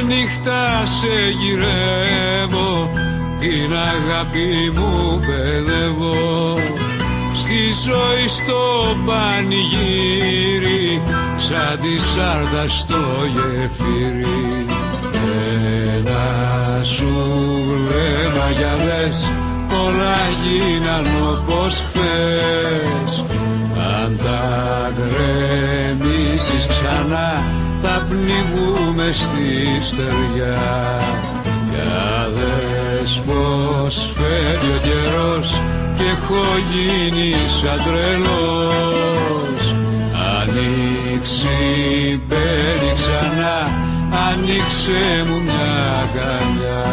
νύχτα σε γυρεύω, την αγάπη μου παιδεύω. Στη ζωή στο πανηγύρι, σαν τη σάρδα στο γεφύρι. Ένα σου βλέμμα για λες, όλα γίναν όπως χθες. Αν τα γκρεμίσεις ξανά, θα πνιγούμε στη στεριά. Για δες πως φεύγει ο καιρός κι έχω γίνει σαν τρελός. Ανοίξει, μπαίνει ξανά, ανοίξε μου μια αγκαλιά.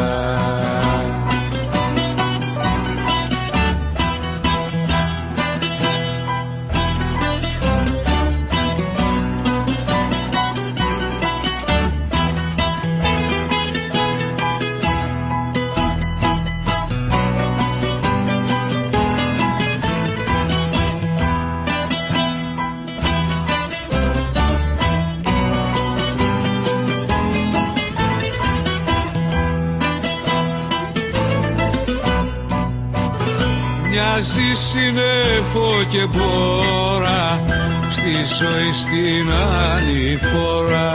Μοιάζει σύννεφο και μπόρα, στη ζωή στην ανηφόρα.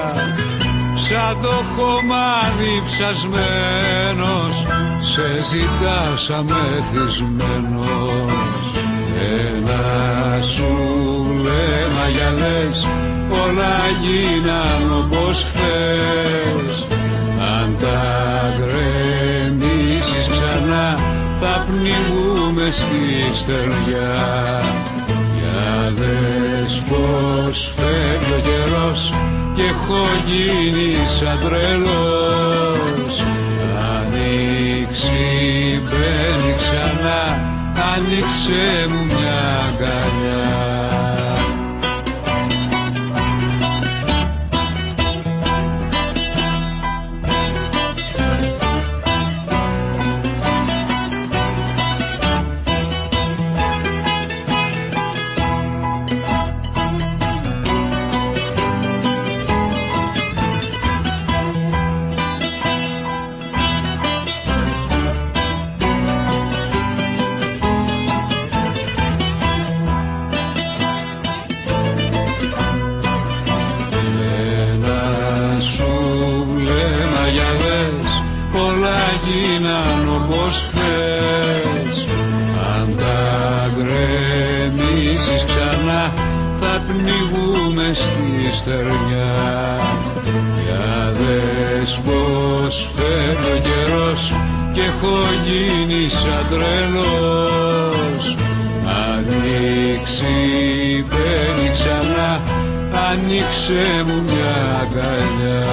Σαν το χωμάδι ψασμένος, σε ζητάω σαν μεθυσμένος. Ένα σου βλέμμα για λες, όλα γίναν όπως χθες. Αν τα γκρεμίσεις ξανά, θα πνιγούμε στη στεριά. Για δες πως φεύγει ο καιρός κι έχω γίνει σαν τρελός. Ανοίξει, μπαίνει ξανά, άνοιξε μου μια αγκαλιά. Όλα γίναν όπως χθες. Αν τα γκρεμίσεις ξανά, θα πνιγούμε στη στεριά. Για δες πως φεύγει ο καιρός κι έχω γίνει σαν τρελός. Ανοίξει, μπαίνει ξανά, ανοίξε μου μια αγκαλιά.